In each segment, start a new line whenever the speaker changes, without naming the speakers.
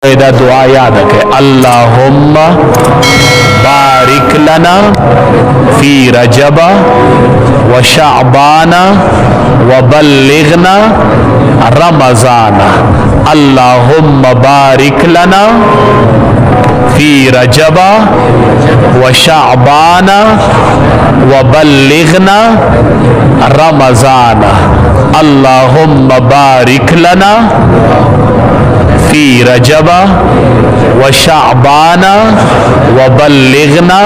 دا دعا یاد ہے اللہم بارک لنا فی رجب و شعبان و بلغنا رمضان اللہم بارک لنا فی رجب و شعبان و بلغنا رمضان اللہم بارک لنا فی رجب و شعبان و بلغنا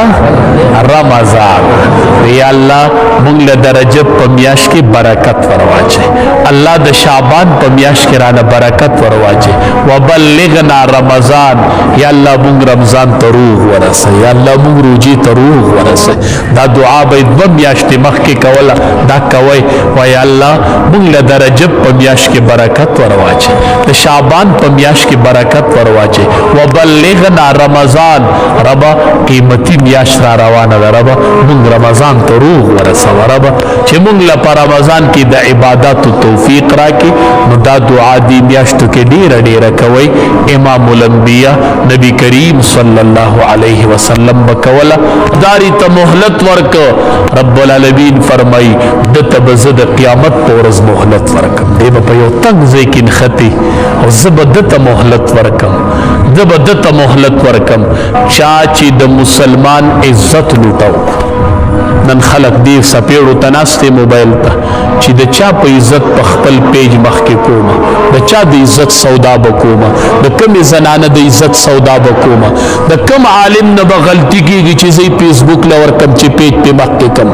رمضان یا اللہ منگل در رجب پا میاش کی برکت ورواجے اللہ د شعبان پا میاش کی رانا برکت ورواجے و بلغنا رمضان یا اللہ منگ رمضان تروغ ورسے یا اللہ منگ روجی تروغ ورسے دا دعا بید و میاش تی مخ کی کولا دا کوئی و یا اللہ منگل در رجب پا میاش کی برکت ورواجے دا شعبان پا میاش کی برکت ورواجے و بلغنا رمضان ربا قیمتی میاش را روانا دا ربا منگ رمضان تروغ ورسا وربا چه منگ لپا رمضان کی دا عبادات توفیق را کی نو دا دعا دی میاشتو کے دیر دیر کوئی امام الانبیاء نبی کریم صلی اللہ علیہ وسلم بکولا داری تا محلت ورک رب العالمین فرمائی دتا بزد قیامت پورز محلت ورکم دے با پیو تنگ زیکن خطی و زبدتا محلت ورکم زبدتا محلت ورکم چاچی دا مسلمان عزت لوٹاو نن خلق دیر سپیڑو تناستے موبائل تا چی دا چا پا عزت پا خپل پیج مخ کے کوما دا چا دا عزت سودا بکوما دا کم زنانہ دا عزت سودا بکوما دا کم عالم نبا غلطی کی گی چیزی فیس بک لور کم چی پیج پی مخ کے کم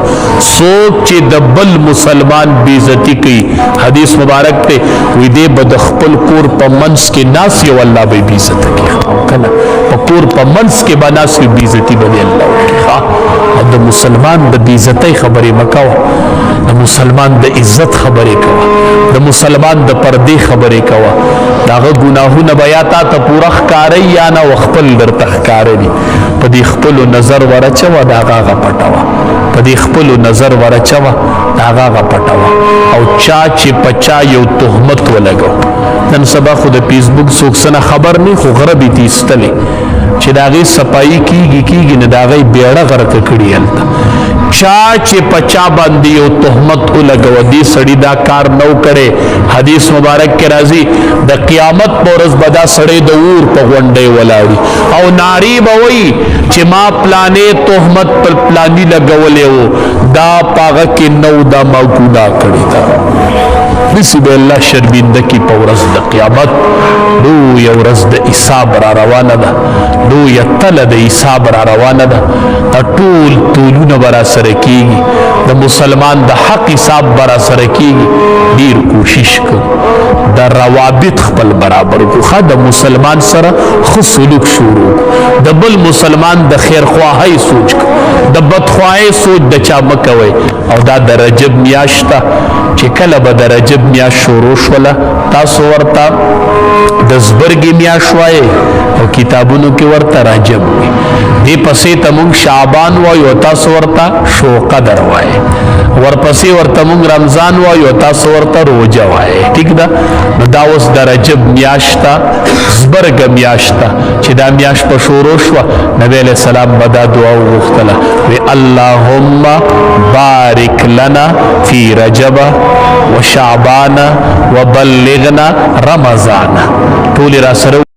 سوک چی دا بل مسلمان بیزتی کی حدیث مبارک تے وی دے با دا خپل کور پا منس کے ناس یو اللہ بی بیزت کی کنا پا کور پا منس کے با ناس کی بیزتی بنی اللہ کی دا مسلمان دا بیزتی خبری مکاو دا مسلمان دا عزت خبری کوا دا مسلمان دا پردی خبری کوا دا غا گناہو نبیاتا تا پورا خکاری یا نا وخپل در تخکاری دی پا دی خپلو نظر ورچوا دا غا پتاوا پا دی خپلو نظر ورچوا دا غا پتاوا او چاچی پچا یو تهمت ولگو نن سبا خود پیس بک سوکسنا خبر نی خو غربی تیستلی چی داغی سپائی کیگی نداغی بیڑا غرق کڑی حلتا چاچے پچا باندی او تہمت لگو دی سڑی دا کار نو کرے حدیث مبارک کے رازی دا قیامت پورز بدا سڑے دا اور پا غنڈے ولاوی او ناری باوی چی ما پلانے تہمت پر پلانی لگو لے ہو دا پاغا کی نو دا ما گناہ کڑی دا نصیب اللہ شرمندگی پا ورز دا قیامت دو یا ورز دا عصاب را روانا دا دو یا تل دا عصاب را روانا دا دا طول طولون برا سرکیگی دا مسلمان دا حق عصاب برا سرکیگی دیر کوشش کو دا روابط خپل برابر کو خواہ دا مسلمان سر خود سلوک شروع دا بل مسلمان دا خیر خواہی سوچ کو دا بدخواہی سوچ دا چامکوئی او دا دا رجب میاشتا چی کل با دا رجب میاش شروع ولا تاسو ورتا دزبرگی میاش وائے او کتابونو کی ورتا رجب وی دی پسی تمونگ شعبان وائے و تاسو ورتا شو قدر وائے ورپسی ورتا مونگ رمضان وائے و تاسو ورتا روجہ وائے ٹھیک دا داوس دا رجب میاشتا زبرگ میاشتا چی دا میاش پا شروع شوا نبی علیہ السلام بدا دعا وختلا وی اللہم بارک لنا فی رجب و شعبان و بلغنا رمضان طول را سرو